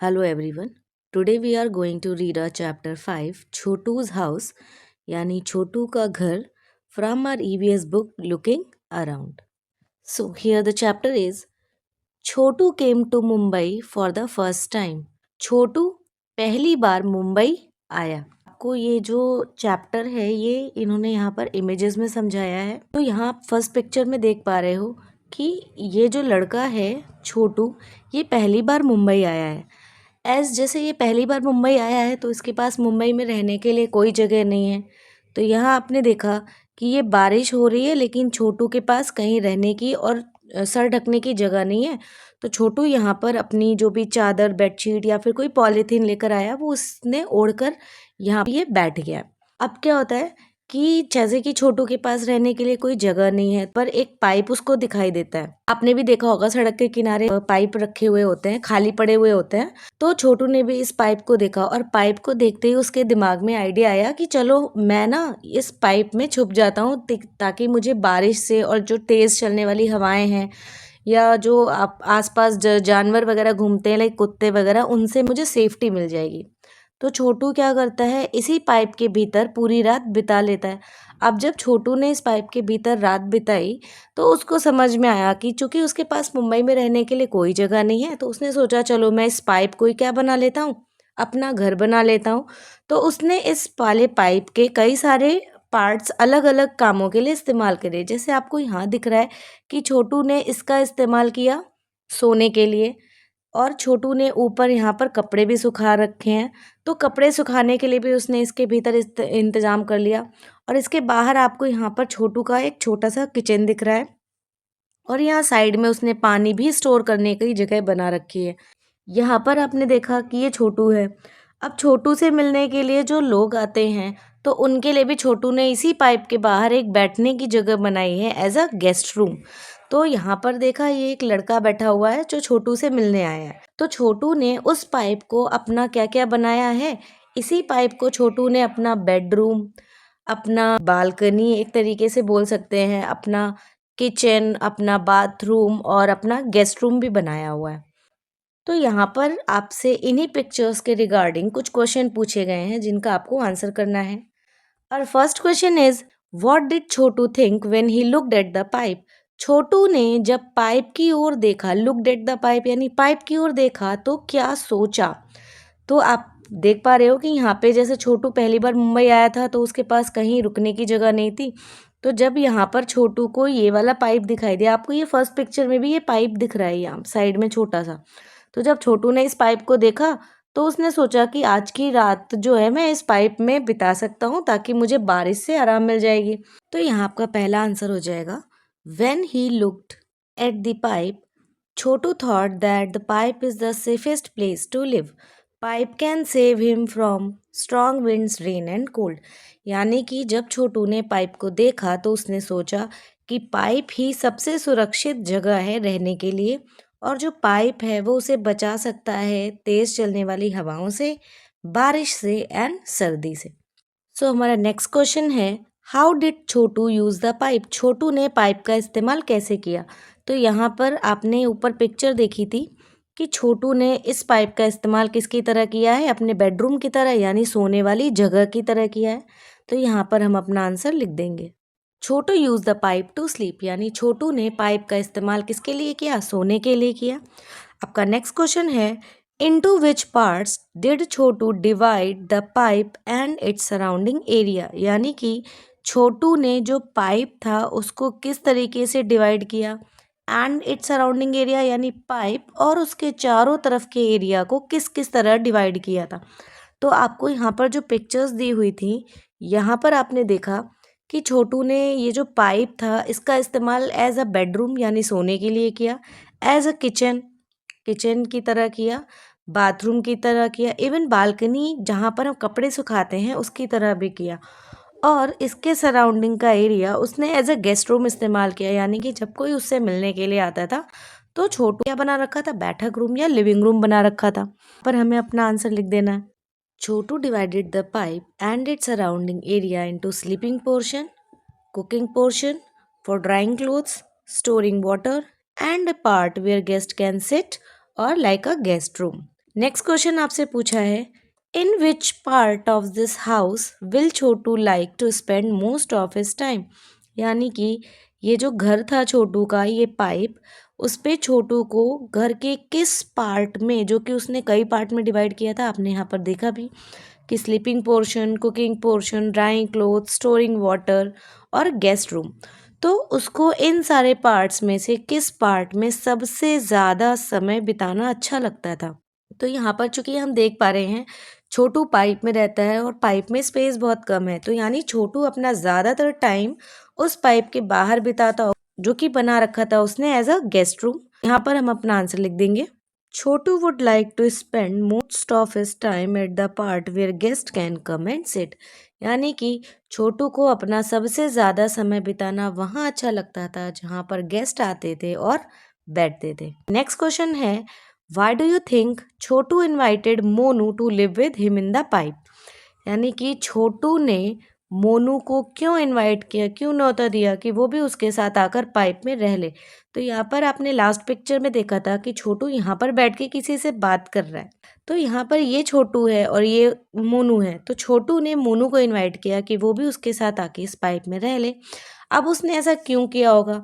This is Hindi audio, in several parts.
Hello everyone. Today we are going to read our chapter 5 Chotu's house यानी छोटू का घर from our EVS book Looking Around. So here the chapter is Chhotu came to Mumbai for the first time. छोटू पहली बार मुंबई आया. आपको ये जो चैप्टर है ये इन्होंने यहाँ पर इमेजेस में समझाया है. तो यहाँ आप फर्स्ट पिक्चर में देख पा रहे हो कि ये जो लड़का है छोटू ये पहली बार मुंबई आया है. जैसे ये पहली बार मुंबई आया है तो इसके पास मुंबई में रहने के लिए कोई जगह नहीं है. तो यहाँ आपने देखा कि ये बारिश हो रही है लेकिन छोटू के पास कहीं रहने की और सर ढकने की जगह नहीं है. तो छोटू यहाँ पर अपनी जो भी चादर बेडशीट या फिर कोई पॉलीथीन लेकर आया वो उसने ओढ़कर यहाँ ये बैठ गया. अब क्या होता है कि जैसे कि छोटू के पास रहने के लिए कोई जगह नहीं है पर एक पाइप उसको दिखाई देता है. आपने भी देखा होगा सड़क के किनारे पाइप रखे हुए होते हैं, खाली पड़े हुए होते हैं. तो छोटू ने भी इस पाइप को देखा और पाइप को देखते ही उसके दिमाग में आइडिया आया कि चलो मैं ना इस पाइप में छुप जाता हूँ ताकि मुझे बारिश से और जो तेज चलने वाली हवाएं हैं या जो आसपास जानवर वगैरह घूमते हैं लाइक कुत्ते वगैरह उनसे मुझे सेफ्टी मिल जाएगी. तो छोटू क्या करता है इसी पाइप के भीतर पूरी रात बिता लेता है. अब जब छोटू ने इस पाइप के भीतर रात बिताई तो उसको समझ में आया कि चूंकि उसके पास मुंबई में रहने के लिए कोई जगह नहीं है तो उसने सोचा चलो मैं इस पाइप को ही क्या बना लेता हूँ, अपना घर बना लेता हूँ. तो उसने इस वाले पाइप के कई सारे पार्ट्स अलग अलग कामों के लिए इस्तेमाल करे. जैसे आपको यहाँ दिख रहा है कि छोटू ने इसका इस्तेमाल किया सोने के लिए और छोटू ने ऊपर यहाँ पर कपड़े भी सुखा रखे हैं. तो कपड़े सुखाने के लिए भी उसने इसके भीतर इंतज़ाम कर लिया. और इसके बाहर आपको यहाँ पर छोटू का एक छोटा सा किचन दिख रहा है और यहाँ साइड में उसने पानी भी स्टोर करने की जगह बना रखी है. यहाँ पर आपने देखा कि ये छोटू है. अब छोटू से मिलने के लिए जो लोग आते हैं तो उनके लिए भी छोटू ने इसी पाइप के बाहर एक बैठने की जगह बनाई है एज अ गेस्ट रूम. तो यहाँ पर देखा ये एक लड़का बैठा हुआ है जो छोटू से मिलने आया है. तो छोटू ने उस पाइप को अपना क्या क्या बनाया है, इसी पाइप को छोटू ने अपना बेडरूम, अपना बालकनी एक तरीके से बोल सकते हैं, अपना किचन, अपना बाथरूम और अपना गेस्ट रूम भी बनाया हुआ है. तो यहाँ पर आपसे इन्हीं पिक्चर्स के रिगार्डिंग कुछ क्वेश्चन पूछे गए हैं जिनका आपको आंसर करना है. और first question is what did Chhotu think when he looked at the pipe. Chhotu ने जब पाइप की ओर देखा, लुक्ड एट द पाइप यानी पाइप की ओर देखा तो क्या सोचा. तो आप देख पा रहे हो कि यहाँ पे जैसे छोटू पहली बार मुंबई आया था तो उसके पास कहीं रुकने की जगह नहीं थी. तो जब यहाँ पर छोटू को ये वाला पाइप दिखाई दिया, आपको ये फर्स्ट पिक्चर में भी ये पाइप दिख रहा है यहाँ साइड में छोटा सा. तो जब छोटू ने इस पाइप को देखा तो उसने सोचा कि आज की रात जो है मैं इस पाइप में बिता सकता हूँ ताकि मुझे बारिश से आराम मिल जाएगी. तो यहाँ आपका पहला आंसर हो जाएगा when he looked at the pipe Chotu thought that the pipe is the safest place to live. Pipe can save him from strong winds, rain and cold. यानी कि जब छोटू ने पाइप को देखा तो उसने सोचा कि पाइप ही सबसे सुरक्षित जगह है रहने के लिए और जो पाइप है वो उसे बचा सकता है तेज चलने वाली हवाओं से, बारिश से एंड सर्दी से. सो हमारा नेक्स्ट क्वेश्चन है how did Chhotu use the pipe. Chhotu ने पाइप का इस्तेमाल कैसे किया. तो यहाँ पर आपने ऊपर पिक्चर देखी थी कि छोटू ने इस पाइप का इस्तेमाल किसकी तरह किया है, अपने बेडरूम की तरह यानी सोने वाली जगह की तरह किया है. तो यहाँ पर हम अपना आंसर लिख देंगे. Chhotu use the pipe to sleep यानी छोटू ने पाइप का इस्तेमाल किसके लिए किया, सोने के लिए किया. आपका नेक्स्ट क्वेश्चन है into which parts did Chhotu divide the pipe and its surrounding area. यानी कि छोटू ने जो पाइप था उसको किस तरीके से डिवाइड किया एंड इट्स सराउंडिंग एरिया यानी पाइप और उसके चारों तरफ के एरिया को किस किस तरह डिवाइड किया था. तो आपको यहाँ पर जो पिक्चर्स दी हुई थी यहाँ पर आपने देखा कि छोटू ने ये जो पाइप था इसका इस्तेमाल एज अ बेडरूम यानी सोने के लिए किया, एज अ किचन की तरह किया, बाथरूम की तरह किया, इवन बालकनी जहाँ पर हम कपड़े सुखाते हैं उसकी तरह भी किया. और इसके सराउंडिंग का एरिया उसने एज अ गेस्ट रूम इस्तेमाल किया यानी कि जब कोई उससे मिलने के लिए आता था तो छोटू क्या बना रखा था, बैठक रूम या लिविंग रूम बना रखा था. पर हमें अपना आंसर लिख देना है. छोटू divided the pipe and its surrounding area into sleeping portion, cooking portion, for drying clothes, storing water, and a part where guest can sit or like a guest room. Next question आपसे पूछा है, in which part of this house will Chhotu like to spend most of his time. यानी कि ये जो घर था छोटू का, ये पाइप, उस पे छोटू को घर के किस पार्ट में, जो कि उसने कई पार्ट में डिवाइड किया था, आपने यहाँ पर देखा भी कि sleeping potion, cooking portion, drawing cloth, storing water और गेस्ट रूम, तो उसको इन सारे पार्ट्स में से किस पार्ट में सबसे ज़्यादा समय बिताना अच्छा लगता था। तो यहाँ पर चूंकि हम देख पा रहे हैं छोटू पाइप में रहता है और पाइप में स्पेस बहुत कम है, तो यानी छोटू अपना ज़्यादातर टाइम उस पाइप के बाहर बिताता हो, जो कि बना रखा था उसने एज अ गेस्ट रूम। यहाँ पर हम अपना आंसर लिख देंगे, Chhotu would like to spend most of his time at the part where guest can come and sit. यानी कि छोटू को अपना सबसे ज़्यादा समय बिताना वहाँ अच्छा लगता था जहाँ पर गेस्ट आते थे और बैठते थे। नेक्स्ट क्वेश्चन है, why do you think Chotu invited Monu to live with him in the pipe. यानी कि छोटू ने मोनू को क्यों इनवाइट किया, क्यों न्योता दिया कि वो भी उसके साथ आकर पाइप में रह ले। तो यहाँ पर आपने लास्ट पिक्चर में देखा था कि छोटू यहाँ पर बैठ के किसी से बात कर रहा है, तो यहाँ पर ये छोटू है और ये मोनू है, तो छोटू ने मोनू को इनवाइट किया कि वो भी उसके साथ आके इस पाइप में रह ले। अब उसने ऐसा क्यों किया होगा,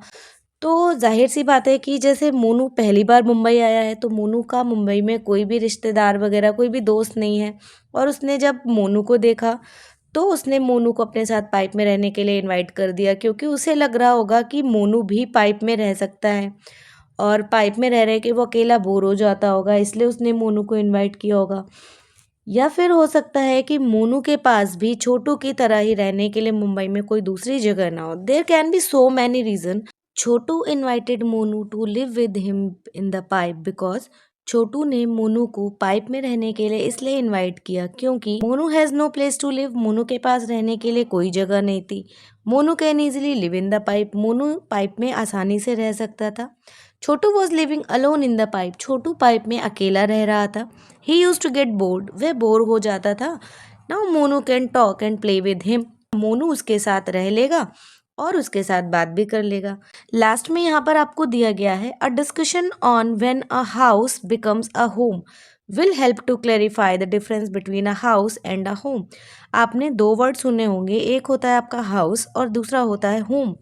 तो जाहिर सी बात है कि जैसे मोनू पहली बार मुंबई आया है, तो मोनू का मुंबई में कोई भी रिश्तेदार वगैरह कोई भी दोस्त नहीं है, और उसने जब मोनू को देखा तो उसने मोनू को अपने साथ पाइप में रहने के लिए इनवाइट कर दिया, क्योंकि उसे लग रहा होगा कि मोनू भी पाइप में रह सकता है और पाइप में रह रहे कि वो अकेला बोर हो जाता होगा, इसलिए उसने मोनू को इनवाइट किया होगा। या फिर हो सकता है कि मोनू के पास भी छोटू की तरह ही रहने के लिए मुंबई में कोई दूसरी जगह ना हो। There can be so many reason. Chhotu invited Monu to live with him in the pipe because Chhotu ने मोनू को पाइप में रहने के लिए इसलिए इनवाइट किया क्योंकि Monu has no place to live, Monu के पास रहने के लिए कोई जगह नहीं थी। Monu can easily live in the pipe, Monu pipe में आसानी से रह सकता था। Chhotu was living alone in the pipe, Chhotu pipe में अकेला रह रहा था। He use to get bored, वह बोर हो जाता था। Now Monu can talk and play with him, Monu उसके साथ रह लेगा और उसके साथ बात भी कर लेगा। लास्ट में यहाँ पर आपको दिया गया है, a discussion on when a house becomes a home will help to clarify the difference between a house and a home. आपने दो वर्ड सुने होंगे, एक होता है आपका हाउस और दूसरा होता है होम।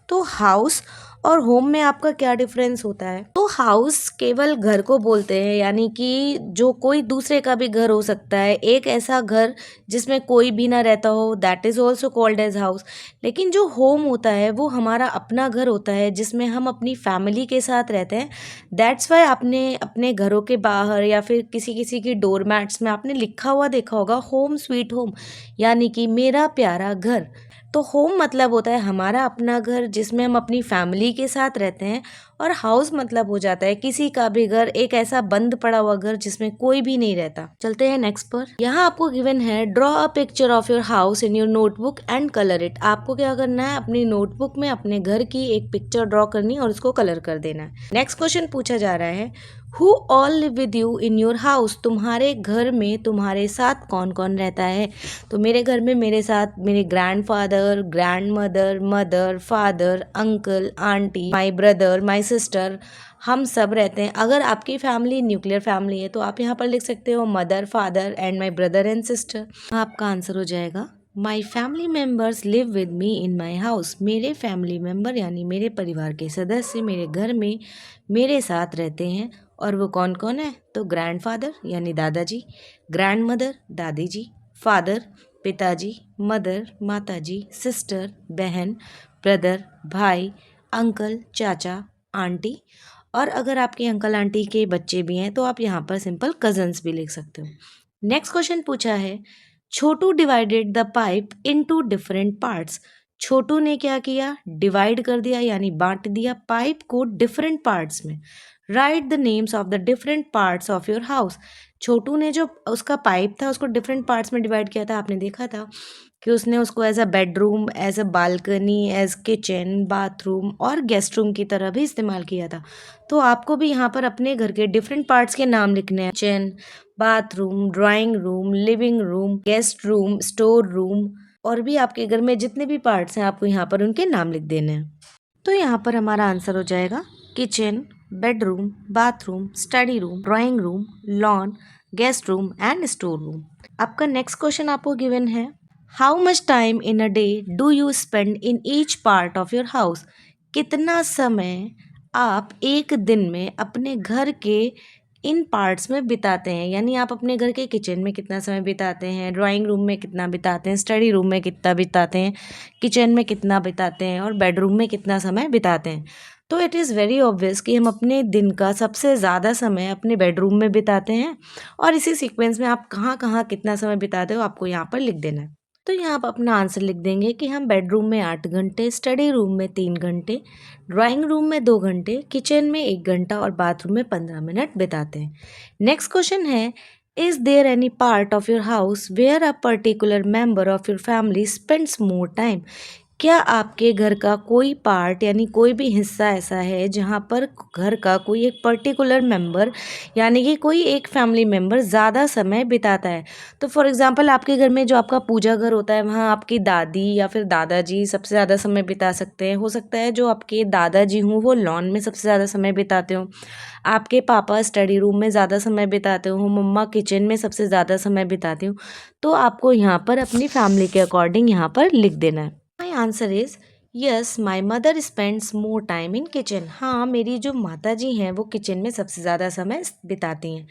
तो हाउस और होम में आपका क्या डिफरेंस होता है, तो हाउस केवल घर को बोलते हैं, यानी कि जो कोई दूसरे का भी घर हो सकता है, एक ऐसा घर जिसमें कोई भी ना रहता हो, that is also called as house. लेकिन जो होम होता है वो हमारा अपना घर होता है जिसमें हम अपनी फैमिली के साथ रहते हैं। दैट्स वाई आपने अपने घरों के बाहर या फिर किसी किसी की डोर मैट्स में आपने लिखा हुआ देखा होगा, होम स्वीट होम, यानी कि मेरा प्यारा घर। तो होम मतलब होता है हमारा अपना घर जिसमें हम अपनी फैमिली के साथ रहते हैं, और हाउस मतलब हो जाता है किसी का भी घर, एक ऐसा बंद पड़ा हुआ घर जिसमें कोई भी नहीं रहता। चलते हैं नेक्स्ट पर। यहाँ आपको गिवन है, draw a picture of your house in your notebook and colour it. आपको क्या करना है, अपनी नोटबुक में अपने घर की एक पिक्चर ड्रॉ करनी है और उसको कलर कर देना है। नेक्स्ट क्वेश्चन पूछा जा रहा है, who all live with you in your house. तुम्हारे घर में तुम्हारे साथ कौन कौन रहता है। तो मेरे घर में मेरे साथ मेरे grandfather, grand mother, mother, father, uncle, aunty, my brother, my sister, हम सब रहते हैं। अगर आपकी फैमिली न्यूक्लियर फैमिली है तो आप यहाँ पर लिख सकते हो mother, father and my brother and sister. आपका आंसर हो जाएगा, माई family members live with me in my house. मेरे फैमिली मेम्बर यानी मेरे परिवार के सदस्य मेरे घर में मेरे साथ रहते हैं। और वो कौन कौन है, तो ग्रैंडफादर यानी दादाजी, ग्रैंड मदर दादी जी, फादर पिताजी, मदर माताजी, सिस्टर बहन, ब्रदर भाई, अंकल चाचा, आंटी, और अगर आपके अंकल आंटी के बच्चे भी हैं तो आप यहाँ पर सिंपल कजन्स भी लिख सकते हो। नेक्स्ट क्वेश्चन पूछा है, Chhotu divided the pipe into different parts. Chhotu ने क्या किया, डिवाइड कर दिया यानी बांट दिया पाइप को डिफरेंट पार्ट्स में। Write the names of the different parts of your house. Chhotu ने जो उसका पाइप था उसको डिफरेंट पार्ट्स में डिवाइड किया था, आपने देखा था कि उसने उसको as a bedroom, as a balcony, as kitchen, bathroom और गेस्ट रूम की तरह भी इस्तेमाल किया था। तो आपको भी यहाँ पर अपने घर के डिफरेंट पार्ट्स के नाम लिखने हैं, kitchen, bathroom, drawing room, living room, guest room, store room, और भी आपके घर में जितने भी पार्ट्स हैं आपको यहाँ पर उनके नाम लिख देने हैं। तो यहाँ पर हमारा आंसर हो जाएगा kitchen, bedroom, bathroom, study room, drawing room, lawn, guest room and store room. आपका नेक्स्ट क्वेश्चन आपको गिवन है, how much time in a day do you spend in each part of your house? कितना समय आप एक दिन में अपने घर के इन पार्ट्स में बिताते हैं, यानी आप अपने घर के किचन में कितना समय बिताते हैं, ड्राइंग रूम में कितना बिताते हैं, स्टडी रूम में कितना बिताते हैं, किचन में कितना बिताते हैं और बेडरूम में कितना समय बिताते हैं। तो इट इज़ वेरी ऑब्वियस कि हम अपने दिन का सबसे ज़्यादा समय अपने बेडरूम में बिताते हैं, और इसी सीक्वेंस में आप कहाँ कहाँ कितना समय बिताते हो आपको यहाँ पर लिख देना है। तो यहाँ आप अपना आंसर लिख देंगे कि हम बेडरूम में 8 घंटे, स्टडी रूम में 3 घंटे, ड्राइंग रूम में 2 घंटे, किचन में 1 घंटा और बाथरूम में 15 मिनट बिताते हैं। नेक्स्ट क्वेश्चन है, is there any part of your house where a particular member of your family spends more time? क्या आपके घर का कोई पार्ट यानी कोई भी हिस्सा ऐसा है जहाँ पर घर का कोई एक पर्टिकुलर मेंबर यानी कि कोई एक फैमिली मेंबर ज़्यादा समय बिताता है? तो फॉर एग्जांपल आपके घर में जो आपका पूजा घर होता है वहाँ आपकी दादी या फिर दादाजी सबसे ज़्यादा समय बिता सकते हैं। हो सकता है जो आपके दादाजी हों वो लॉन में सबसे ज़्यादा समय बिताते हों, आपके पापा स्टडी रूम में ज़्यादा समय बिताते हों, मम्मा किचन में सबसे ज़्यादा समय बिताती हों। तो आपको यहाँ पर अपनी फैमिली के अकॉर्डिंग यहाँ पर लिख देना है। My answer is yes, my mother spends more time in kitchen. हाँ, मेरी जो माता जी हैं वो किचन में सबसे ज़्यादा समय बिताती हैं।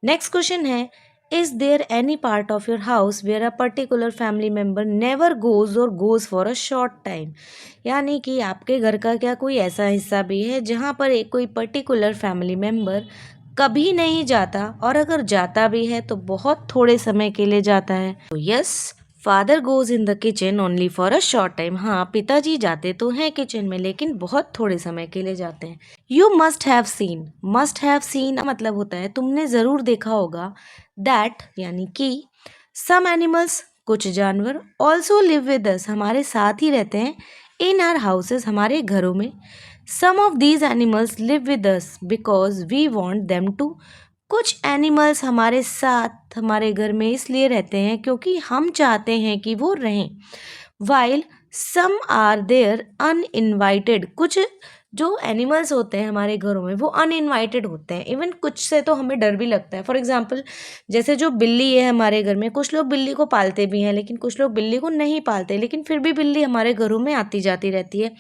नेक्स्ट क्वेश्चन है, is there any part of your house where a particular family member never goes or goes for a short time? यानी कि आपके घर का क्या कोई ऐसा हिस्सा भी है जहाँ पर एक कोई पर्टिकुलर फैमिली मेम्बर कभी नहीं जाता, और अगर जाता भी है तो बहुत थोड़े समय के लिए जाता है? तो yes, father goes in the kitchen only for a short time. हाँ, पिताजी जाते तो हैं किचन में लेकिन बहुत थोड़े समय के लिए जाते हैं। यू मस्ट हैव सीन मतलब होता है तुमने ज़रूर देखा होगा, दैट यानी कि सम एनिमल्स कुछ जानवर ऑल्सो लिव विद अस हमारे साथ ही रहते हैं, इन आवर हाउसेस हमारे घरों में। Some of these animals live with us because we want them to. कुछ एनिमल्स हमारे साथ हमारे घर में इसलिए रहते हैं क्योंकि हम चाहते हैं कि वो रहें। While some are there uninvited, कुछ जो एनिमल्स होते हैं हमारे घरों में वो अनइनवाइटेड होते हैं। इवन कुछ से तो हमें डर भी लगता है। फॉर एग्जाम्पल जैसे जो बिल्ली है हमारे घर में, कुछ लोग बिल्ली को पालते भी हैं लेकिन कुछ लोग बिल्ली को नहीं पालते, लेकिन फिर भी बिल्ली हमारे घरों में आती जाती रहती है।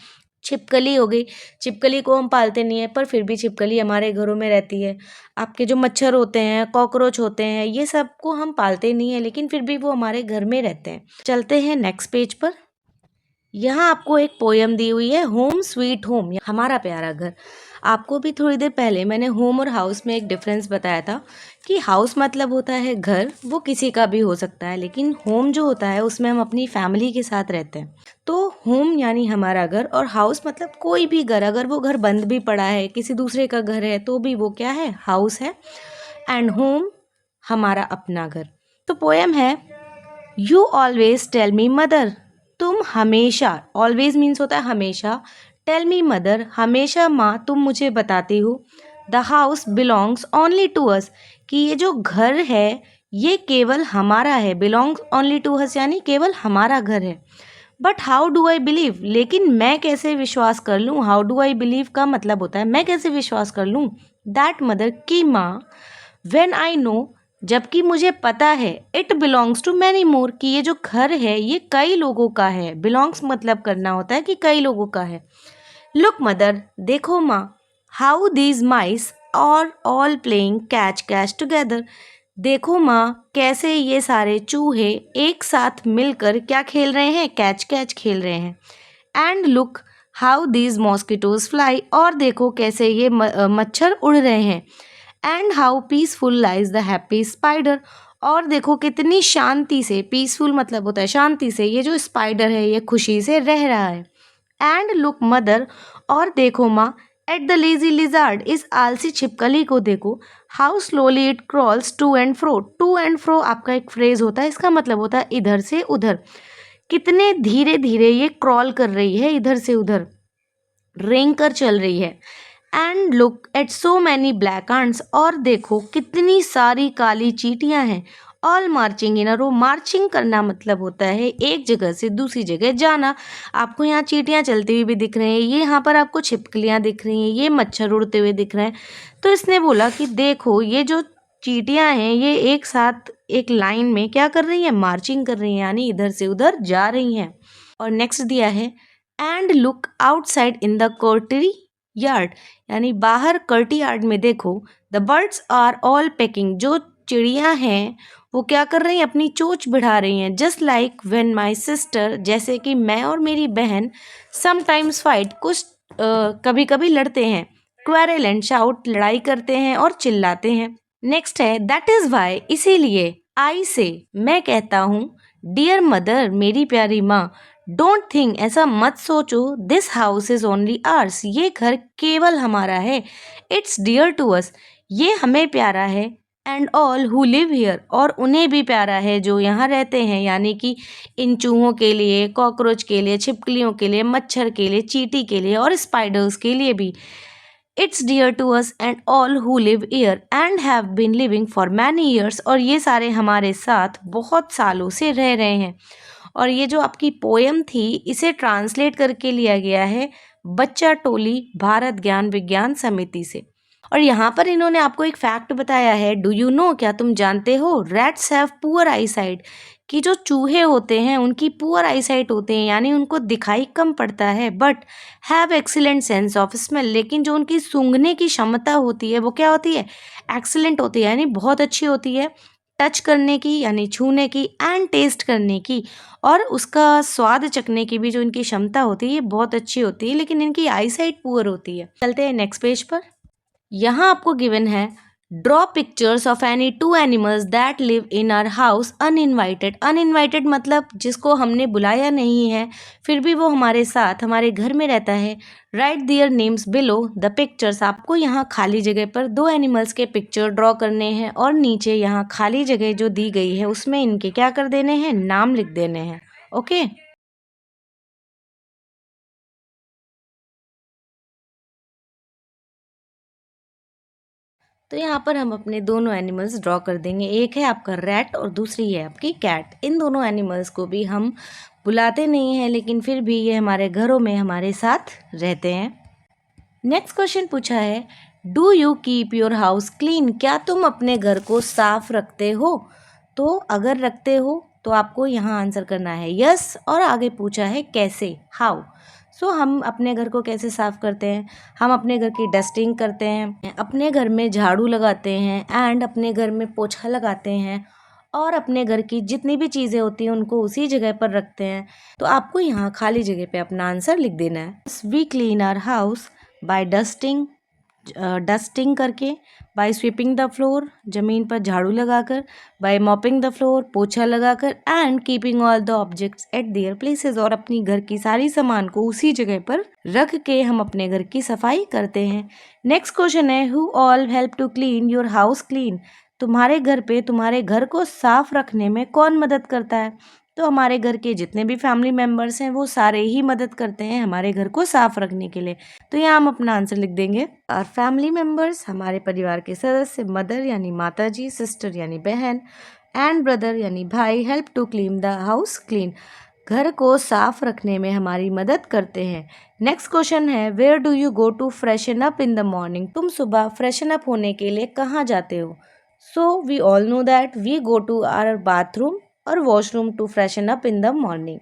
छिपकली हो गई, छिपकली को हम पालते नहीं है पर फिर भी छिपकली हमारे घरों में रहती है। आपके जो मच्छर होते हैं, कॉकरोच होते हैं, ये सब को हम पालते नहीं है लेकिन फिर भी वो हमारे घर में रहते हैं। चलते हैं नेक्स्ट पेज पर। यहाँ आपको एक पोयम दी हुई है, होम स्वीट होम, हमारा प्यारा घर। आपको भी थोड़ी देर पहले मैंने होम और हाउस में एक डिफरेंस बताया था कि हाउस मतलब होता है घर, वो किसी का भी हो सकता है, लेकिन होम जो होता है उसमें हम अपनी फैमिली के साथ रहते हैं। तो होम यानी हमारा घर और हाउस मतलब कोई भी घर, अगर वो घर बंद भी पड़ा है, किसी दूसरे का घर है, तो भी वो क्या है, हाउस है। एंड होम हमारा अपना घर। तो पोयम है, you always tell me mother, तुम हमेशा, ऑलवेज मीन्स होता है हमेशा, टेल मी मदर हमेशा माँ तुम मुझे बताती हो, the house belongs only to us, कि ये जो घर है ये केवल हमारा है, बिलोंग्स ओनली टू अस यानी केवल हमारा घर है। But how do I believe, लेकिन मैं कैसे विश्वास कर लूँ, हाउ डू आई बिलीव का मतलब होता है मैं कैसे विश्वास कर लूँ, दैट मदर की माँ, व्हेन आई नो जबकि मुझे पता है, it belongs to many more कि ये जो घर है ये कई लोगों का है, बिलोंग्स मतलब करना होता है कि कई लोगों का है। लुक मदर, देखो माँ, how these mice are all playing catch catch together, देखो माँ कैसे ये सारे चूहे एक साथ मिलकर क्या खेल रहे हैं, कैच कैच खेल रहे हैं। And look how these mosquitoes fly, और देखो कैसे ये मच्छर उड़ रहे हैं। And how peaceful lies the happy spider, और देखो कितनी शांति से, पीसफुल मतलब होता है शांति से, ये जो स्पाइडर है ये खुशी से रह रहा है। एंड लुक मदर, और देखो माँ, एट द लेजी लिजार्ड, इस आलसी छिपकली को देखो, how slowly it crawls to and fro, to and fro आपका एक फ्रेज होता है, इसका मतलब होता है इधर से उधर, कितने धीरे धीरे ये क्रॉल कर रही है, इधर से उधर रेंग कर चल रही है। And look at so many black ants, और देखो कितनी सारी काली चींटियां हैं, all marching in a row, marching करना मतलब होता है एक जगह से दूसरी जगह जाना। आपको यहाँ चींटियां चलती हुई भी दिख रही हैं, ये यहाँ पर आपको छिपकलियाँ दिख रही हैं, ये मच्छर उड़ते हुए दिख रहे हैं। तो इसने बोला कि देखो ये जो चींटियां हैं ये एक साथ एक लाइन में क्या कर रही हैं, मार्चिंग कर रही हैं, यानी इधर से उधर जा रही हैं। और नेक्स्ट दिया है and look outside in the courtyard, यानी बाहर कर्टी यार्ड में देखो, the birds are all pecking, जो चिड़िया हैं वो क्या कर रही हैं, अपनी चोंच बढ़ा रही हैं। Just like when my sister, जैसे कि मैं और मेरी बहन, समटाइम्स फाइट, कुछ कभी कभी लड़ते हैं, क्वेरल एंड शाउट, लड़ाई करते हैं और चिल्लाते हैं। नेक्स्ट है दैट इज वाई, इसीलिए, आई से, मैं कहता हूँ, डियर मदर, मेरी प्यारी माँ, डोंट थिंक, ऐसा मत सोचो, this house is only ours, ये घर केवल हमारा है, इट्स डियर टू अस, ये हमें प्यारा है, and all who live here, और उन्हें भी प्यारा है जो यहाँ रहते हैं, यानी कि इन चूहों के लिए, कॉकरोच के लिए, छिपकलियों के लिए, मच्छर के लिए, चींटी के लिए और स्पाइडर्स के लिए भी। It's dear to us and all who live here and have been living for many years, और ये सारे हमारे साथ बहुत सालों से रह रहे हैं। और ये जो आपकी पोएम थी इसे ट्रांसलेट करके लिया गया है बच्चा टोली भारत ज्ञान विज्ञान समिति से। और यहाँ पर इन्होंने आपको एक फैक्ट बताया है, डू यू नो, क्या तुम जानते हो, रैट्स हैव पुअर आईसाइट, कि जो चूहे होते हैं उनकी पुअर आईसाइट होते हैं, यानी उनको दिखाई कम पड़ता है, but have excellent sense of smell, लेकिन जो उनकी सूंघने की क्षमता होती है वो क्या होती है, एक्सीलेंट होती है, यानी बहुत अच्छी होती है, टच करने की यानी छूने की, एंड टेस्ट करने की, और उसका स्वाद चखने की भी जो इनकी क्षमता होती है ये बहुत अच्छी होती है, लेकिन इनकी आईसाइट पुअर होती है। चलते हैं नेक्स्ट पेज पर। यहाँ आपको गिवन है draw pictures of any two animals that live in our house uninvited. Uninvited मतलब जिसको हमने बुलाया नहीं है फिर भी वो हमारे साथ हमारे घर में रहता है। Right their names below the pictures. आपको यहाँ खाली जगह पर दो एनिमल्स के पिक्चर ड्रॉ करने हैं और नीचे यहाँ खाली जगह जो दी गई है उसमें इनके क्या कर देने हैं, नाम लिख देने हैं। ओके तो यहाँ पर हम अपने दोनों एनिमल्स ड्रॉ कर देंगे। एक है आपका रैट और दूसरी है आपकी कैट। इन दोनों एनिमल्स को भी हम बुलाते नहीं हैं लेकिन फिर भी ये हमारे घरों में हमारे साथ रहते हैं। नेक्स्ट क्वेश्चन पूछा है do you keep your house clean. क्या तुम अपने घर को साफ रखते हो? तो अगर रखते हो तो आपको यहाँ आंसर करना है यस, और आगे पूछा है कैसे, हाउ। सो हम अपने घर को कैसे साफ़ करते हैं, हम अपने घर की डस्टिंग करते हैं, अपने घर में झाड़ू लगाते हैं, एंड अपने घर में पोछा लगाते हैं, और अपने घर की जितनी भी चीज़ें होती हैं उनको उसी जगह पर रखते हैं। तो आपको यहाँ खाली जगह पे अपना आंसर लिख देना है। We clean our house by dusting करके, बाय स्वीपिंग द फ्लोर, ज़मीन पर झाड़ू लगाकर, बाय मॉपिंग द फ्लोर, पोछा लगाकर, and keeping all the objects eight there places, और अपनी घर की सारी सामान को उसी जगह पर रख के हम अपने घर की सफाई करते हैं। नेक्स्ट क्वेश्चन है who all help to clean your house clean. तुम्हारे घर पे तुम्हारे घर को साफ रखने में कौन मदद करता है? तो हमारे घर के जितने भी फैमिली मेम्बर्स हैं वो सारे ही मदद करते हैं हमारे घर को साफ रखने के लिए। तो यहाँ हम अपना आंसर लिख देंगे और फैमिली मेम्बर्स हमारे परिवार के सदस्य, मदर यानी माता जी, सिस्टर यानी बहन, एंड ब्रदर यानी भाई, help to clean the house clean, घर को साफ रखने में हमारी मदद करते हैं। नेक्स्ट क्वेश्चन है where do you go to freshen up in the morning. तुम सुबह फ्रेशन अप होने के लिए कहाँ जाते हो? So we all know that we go to our bathroom or washroom to freshen up in the morning.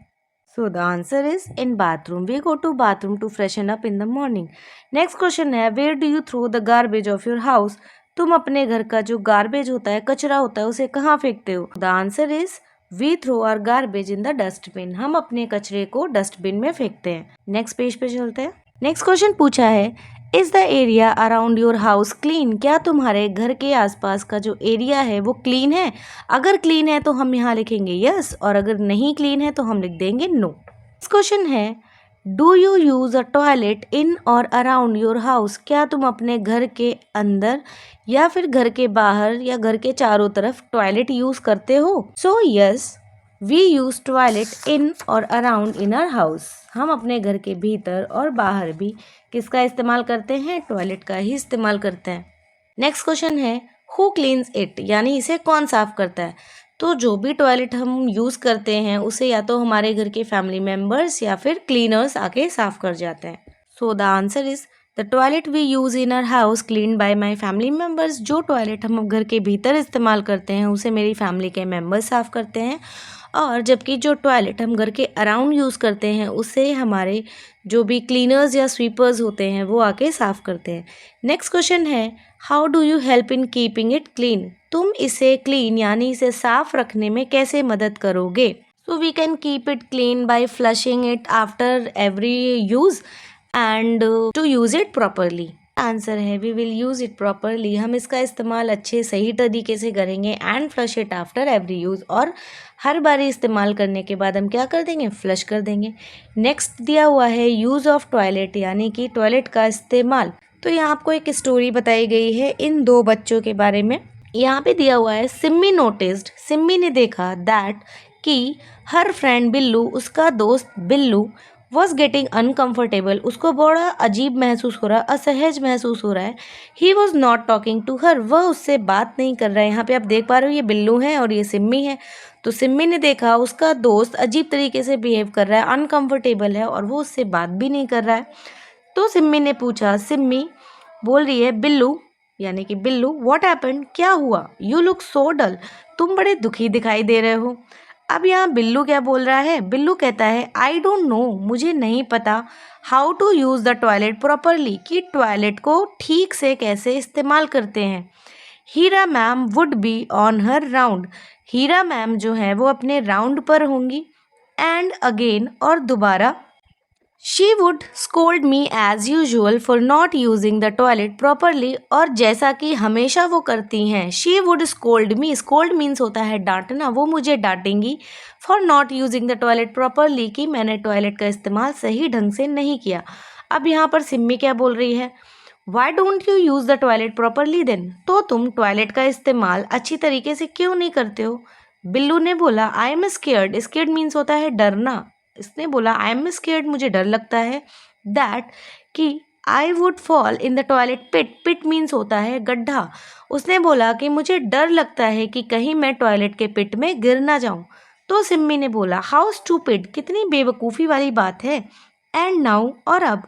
So the answer is in bathroom. We go to bathroom to freshen up in the morning. Next question है where do you throw the garbage of your house? तुम अपने घर का जो गार्बेज होता है, कचरा होता है, उसे कहाँ फेंकते हो? The answer is we throw our garbage in the dustbin. हम अपने कचरे को डस्टबिन में फेंकते हैं। नेक्स्ट पेज पे चलते हैं। नेक्स्ट क्वेश्चन पूछा है is the area around your house clean. क्या तुम्हारे घर के आसपास का जो एरिया है वो क्लीन है? अगर क्लीन है तो हम यहाँ लिखेंगे यस, और अगर नहीं क्लीन है तो हम लिख देंगे नो। नेक्स्ट क्वेश्चन है do you use a toilet in और अराउंड योर हाउस। क्या तुम अपने घर के अंदर या फिर घर के बाहर या घर के चारों तरफ टॉयलेट यूज़ करते हो? So yes we use toilet in और अराउंड इन आवर हाउस। हम अपने घर के भीतर और बाहर भी किसका इस्तेमाल करते हैं? टॉयलेट का ही इस्तेमाल करते हैं। नेक्स्ट क्वेश्चन है हु क्लीन्स इट, यानी इसे कौन साफ करता है? तो जो भी टॉयलेट हम यूज़ करते हैं उसे या तो हमारे घर के फैमिली मेम्बर्स या फिर क्लीनर्स आके साफ कर जाते हैं। So the answer is the toilet we use in our house clean by my family members. जो टॉयलेट हम घर के भीतर इस्तेमाल करते हैं उसे मेरी फैमिली के मेम्बर्स साफ़ करते हैं, और जबकि जो टॉयलेट हम घर के अराउंड यूज़ करते हैं उसे हमारे जो भी क्लीनर्स या स्वीपर्स होते हैं वो आके साफ़ करते हैं। नेक्स्ट क्वेश्चन है, how do you help in keeping it clean. तुम इसे क्लीन यानी इसे साफ़ रखने में कैसे मदद करोगे। So we can keep it clean by flushing it after every use and to use it properly. Answer है we will use it properly. हम इसका इस्तेमाल अच्छे सही तरीके से करेंगे and flush it after every use, और हर बारी इस्तेमाल करने के बाद हम क्या कर देंगे, फ्लश कर देंगे। नेक्स्ट दिया हुआ है यूज़ ऑफ टॉयलेट यानी कि टॉयलेट का इस्तेमाल। तो यहाँ आपको एक स्टोरी बताई गई है इन दो बच्चों के बारे में। यहाँ पे दिया हुआ है सिम्मी नोटिस्ड, सिम्मी ने देखा दैट कि हर फ्रेंड बिल्लू, उसका दोस्त बिल्लू, वॉज गेटिंग अनकम्फर्टेबल, उसको बड़ा अजीब महसूस हो रहा, असहज महसूस हो रहा है। He was not talking to her, वह उससे बात नहीं कर रहा है। यहाँ पे आप देख पा रहे हो ये बिल्लू है और ये सिम्मी है। तो सिम्मी ने देखा उसका दोस्त अजीब तरीके से बिहेव कर रहा है, अनकम्फर्टेबल है और वो उससे बात भी नहीं कर रहा है। तो सिम्मी ने पूछा, सिम्मी बोल रही है बिल्लू यानी कि बिल्लू, व्हाट हैपेंड, क्या हुआ, यू लुक सो डल, तुम बड़े दुखी दिखाई दे रहे हो। अब यहाँ बिल्लू क्या बोल रहा है, बिल्लू कहता है आई डोंट नो, मुझे नहीं पता, how to use the toilet properly, कि टॉयलेट को ठीक से कैसे इस्तेमाल करते हैं। Heera ma'am would be on her round, Heera ma'am जो है वो अपने राउंड पर होंगी। एंड अगेन, और दोबारा, she would scold me as usual for not using the toilet properly, और जैसा कि हमेशा वो करती हैं, she would scold me, scold means होता है डांटना, वो मुझे डांटेंगी, for not using the toilet properly, कि मैंने टॉयलेट का इस्तेमाल सही ढंग से नहीं किया। अब यहाँ पर सिम्मी क्या बोल रही है, why don't you use the toilet properly then, तो तुम टॉयलेट का इस्तेमाल अच्छी तरीके से क्यों नहीं करते हो। बिल्लू ने बोला, I am scared, scared means होता है डरना, इसने बोला आई एम स्केयर्ड, मुझे डर लगता है, दैट कि I would fall in the toilet pit, pit means होता है गड्ढा, उसने बोला कि मुझे डर लगता है कि कहीं मैं टॉयलेट के पिट में गिर ना जाऊं। तो सिम्मी ने बोला, हाउ स्टूपिड, कितनी बेवकूफ़ी वाली बात है। एंड नाउ, और अब,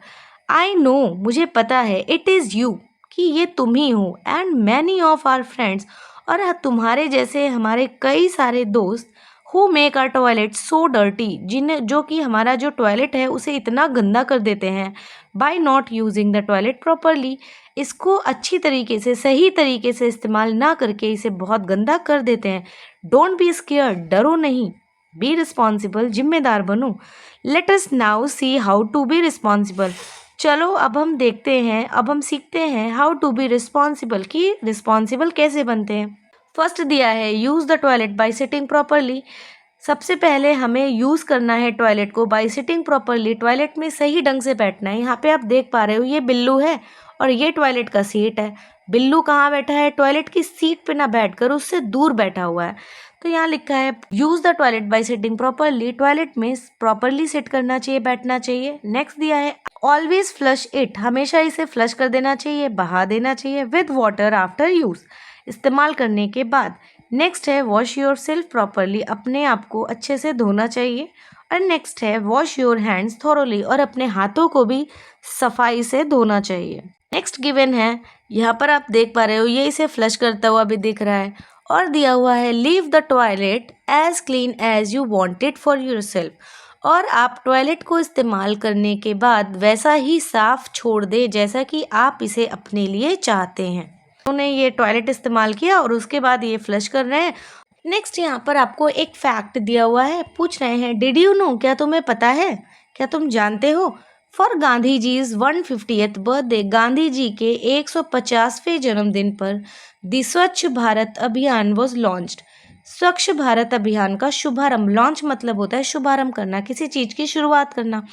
आई नो, मुझे पता है, इट इज़ यू, कि ये तुम ही हो, and many of our friends, और तुम्हारे जैसे हमारे कई सारे दोस्त, who make our toilet so dirty, जिन्हें, जो कि हमारा जो टॉयलेट है उसे इतना गंदा कर देते हैं, by not using the toilet properly, इसको अच्छी तरीके से सही तरीके से इस्तेमाल ना करके इसे बहुत गंदा कर देते हैं। डोंट बी स्केयर्ड, डरो नहीं, बी रिस्पॉन्सिबल, जिम्मेदार बनो। Let us now see how to be responsible, चलो अब हम देखते हैं, अब हम सीखते हैं हाउ टू बी रिस्पॉन्सिबल, कि रिस्पॉन्सिबल कैसे बनते हैं। फर्स्ट दिया है use the toilet by sitting properly, सबसे पहले हमें यूज़ करना है टॉयलेट को बाय सिटिंग प्रॉपरली, टॉयलेट में सही ढंग से बैठना है। यहाँ पे आप देख पा रहे हो ये बिल्लू है और ये टॉयलेट का सीट है। बिल्लू कहाँ बैठा है, टॉयलेट की सीट पे ना बैठकर उससे दूर बैठा हुआ है। तो यहाँ लिखा है use the toilet by sitting properly, toilet में प्रॉपरली सिट करना चाहिए, बैठना चाहिए। नेक्स्ट दिया है ऑलवेज फ्लश इट, हमेशा इसे फ्लश कर देना चाहिए, बहा देना चाहिए, विद वाटर आफ्टर यूज़, इस्तेमाल करने के बाद। नेक्स्ट है वॉश योर सेल्फ प्रॉपरली, अपने आप को अच्छे से धोना चाहिए। और नेक्स्ट है वॉश योर हैंड्स थोरोली, और अपने हाथों को भी सफाई से धोना चाहिए। नेक्स्ट गिवन है, यहाँ पर आप देख पा रहे हो ये इसे फ्लश करता हुआ भी दिख रहा है, और दिया हुआ है leave the toilet as clean as you want it for yourself, और आप टॉयलेट को इस्तेमाल करने के बाद वैसा ही साफ छोड़ दे जैसा कि आप इसे अपने लिए चाहते हैं। उन्होंने ये टॉयलेट इस्तेमाल किया और उसके बाद ये फ्लश कर रहे हैं। नेक्स्ट यहाँ पर आपको एक फैक्ट दिया हुआ है, पूछ रहे हैं डिड यू नो, क्या तुम्हें पता है, क्या तुम जानते हो, for Gandhi ji 150th birthday, Gandhi ji के 150वें जन्मदिन पर द स्वच्छ भारत अभियान वॉज लॉन्च्ड, स्वच्छ भारत अभियान का शुभारंभ, लॉन्च मतलब होता है शुभारंभ करना, किसी चीज़ की शुरुआत करना।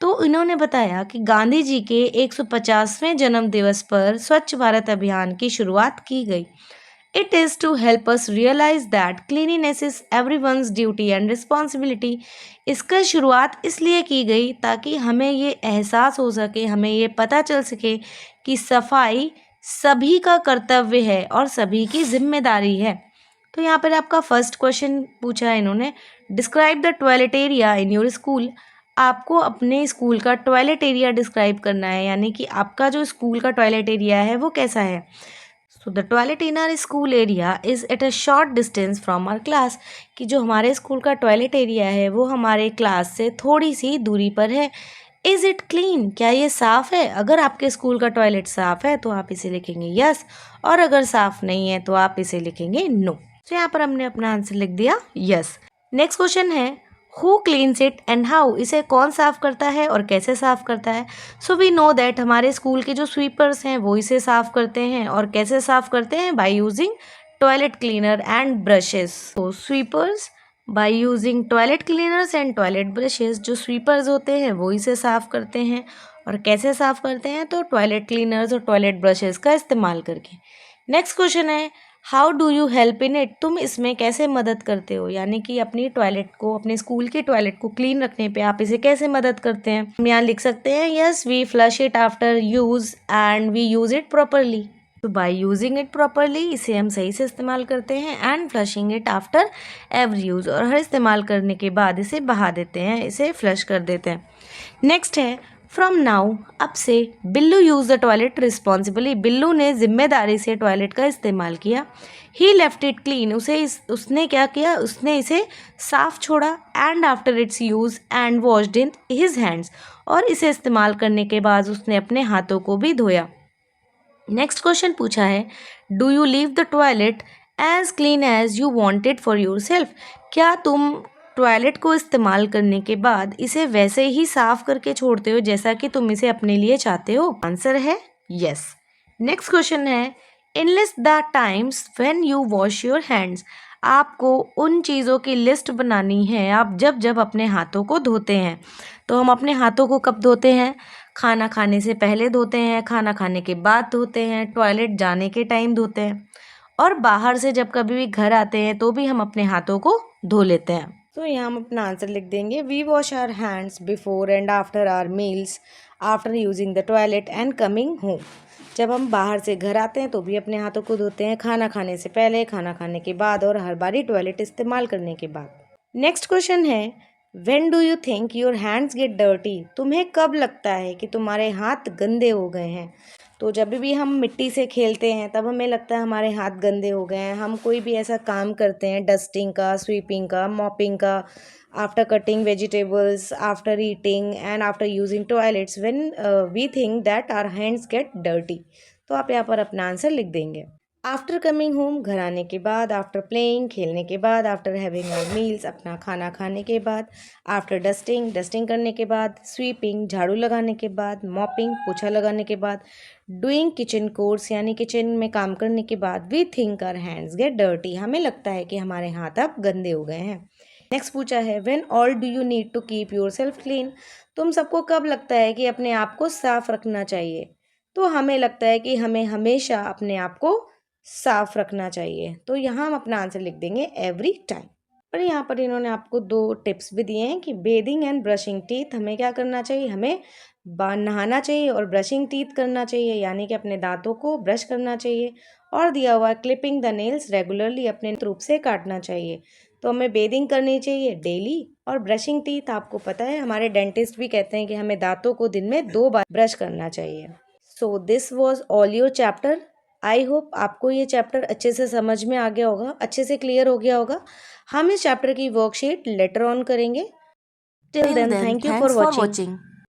तो इन्होंने बताया कि गांधी जी के 150वें जन्म दिवस पर स्वच्छ भारत अभियान की शुरुआत की गई। It is to help us realise that cleanliness is everyone's duty and responsibility, इसका शुरुआत इसलिए की गई ताकि हमें ये एहसास हो सके, हमें ये पता चल सके कि सफाई सभी का कर्तव्य है और सभी की जिम्मेदारी है। तो यहाँ पर आपका फर्स्ट क्वेश्चन पूछा है इन्होंने, describe the toilet area in your school, आपको अपने स्कूल का टॉयलेट एरिया डिस्क्राइब करना है, यानी कि आपका जो स्कूल का टॉयलेट एरिया है वो कैसा है। So the toilet in our school area is at a short distance from our class, कि जो हमारे स्कूल का टॉयलेट एरिया है वो हमारे क्लास से थोड़ी सी दूरी पर है। इज़ इट क्लीन, क्या ये साफ़ है। अगर आपके स्कूल का टॉयलेट साफ़ है तो आप इसे लिखेंगे यस, और अगर साफ़ नहीं है तो आप इसे लिखेंगे नो। तो यहाँ पर हमने अपना आंसर लिख दिया यस। नेक्स्ट क्वेश्चन है who cleans it and how, इसे कौन साफ़ करता है और कैसे साफ़ करता है। सो वी नो दैट हमारे स्कूल के जो स्वीपर्स हैं वो इसे साफ़ करते हैं, और कैसे साफ़ करते हैं, by using toilet cleaner and brushes. तो sweepers by using toilet cleaners and toilet brushes, जो स्वीपर्स होते हैं वो इसे साफ़ करते हैं, और कैसे साफ़ करते हैं, तो टॉयलेट क्लीनर्स और टॉयलेट ब्रशेस का इस्तेमाल करके। नेक्स्ट क्वेश्चन है how do you help in it, तुम इसमें कैसे मदद करते हो, यानी कि अपनी टॉयलेट को, अपने स्कूल के टॉयलेट को क्लीन रखने पे आप इसे कैसे मदद करते हैं। हम यहाँ लिख सकते हैं yes we flush it after use and we use it properly. तो बाय यूजिंग इट प्रॉपरली, इसे हम सही से इस्तेमाल करते हैं, and flushing it after every use, और हर इस्तेमाल करने के बाद इसे बहा देते हैं, इसे फ्लश कर देते हैं। नेक्स्ट है फ्रॉम नाउ, अब से Billu use the toilet responsibly, Billu ने जिम्मेदारी से टॉयलेट का इस्तेमाल किया। ही लेफ्ट इट क्लीन, उसने क्या किया, उसने इसे साफ छोड़ा। And after it's use and washed in his hands, और इसे इस्तेमाल करने के बाद उसने अपने हाथों को भी धोया। नेक्स्ट क्वेश्चन पूछा है do you leave the toilet as clean as you wanted for yourself, क्या तुम टॉयलेट को इस्तेमाल करने के बाद इसे वैसे ही साफ करके छोड़ते हो जैसा कि तुम इसे अपने लिए चाहते हो। आंसर है यस। नेक्स्ट क्वेश्चन है enlist the times when you wash your hands, आपको उन चीज़ों की लिस्ट बनानी है आप जब जब अपने हाथों को धोते हैं। तो हम अपने हाथों को कब धोते हैं, खाना खाने से पहले धोते हैं, खाना खाने के बाद धोते हैं, टॉयलेट जाने के टाइम धोते हैं, और बाहर से जब कभी भी घर आते हैं तो भी हम अपने हाथों को धो लेते हैं। तो यहाँ हम अपना आंसर लिख देंगे we wash our hands before and after our meals, after using the toilet and coming home. जब हम बाहर से घर आते हैं तो भी अपने हाथों को धोते हैं, खाना खाने से पहले, खाना खाने के बाद, और हर बारी टॉयलेट इस्तेमाल करने के बाद। नेक्स्ट क्वेश्चन है when do you think your hands get dirty, तुम्हें कब लगता है कि तुम्हारे हाथ गंदे हो गए हैं। तो जब भी हम मिट्टी से खेलते हैं तब हमें लगता है हमारे हाथ गंदे हो गए हैं। हम कोई भी ऐसा काम करते हैं डस्टिंग का, स्वीपिंग का, मॉपिंग का, after cutting vegetables, after eating and after using toilets, when we think that our hands get dirty. तो आप यहाँ पर अपना आंसर लिख देंगे आफ्टर कमिंग होम, घर आने के बाद, आफ्टर प्लेइंग, खेलने के बाद, आफ्टर हैविंग आवर मील्स, अपना खाना खाने के बाद, आफ्टर डस्टिंग, डस्टिंग करने के बाद, स्वीपिंग, झाड़ू लगाने के बाद, मॉपिंग, पोछा लगाने के बाद, डूइंग किचन कोर्स यानी किचन में काम करने के बाद, we think our hands get dirty, हमें लगता है कि हमारे हाथ अब गंदे हो गए हैं। नेक्स्ट पूछा है when all do you need to keep yourself clean, तुम सबको कब लगता है कि अपने आप को साफ रखना चाहिए। तो हमें लगता है कि हमें हमेशा अपने आप को साफ रखना चाहिए। तो यहाँ हम अपना आंसर लिख देंगे एवरी टाइम। पर यहाँ पर इन्होंने आपको 2 टिप्स भी दिए हैं कि बेदिंग एंड ब्रशिंग टीथ, हमें क्या करना चाहिए, हमें नहाना चाहिए, और ब्रशिंग टीथ करना चाहिए यानी कि अपने दांतों को ब्रश करना चाहिए, और दिया हुआ क्लिपिंग द नेल्स रेगुलरली, अपने रूप से काटना चाहिए। तो हमें बेदिंग करनी चाहिए डेली, और ब्रशिंग टीथ आपको पता है हमारे डेंटिस्ट भी कहते हैं कि हमें दांतों को दिन में 2 बार ब्रश करना चाहिए। So this was all your chapter. I hope आपको ये चैप्टर अच्छे से समझ में आ गया होगा, अच्छे से क्लियर हो गया होगा। हम इस चैप्टर की वर्कशीट लेटर ऑन करेंगे। Till then thank you for watching.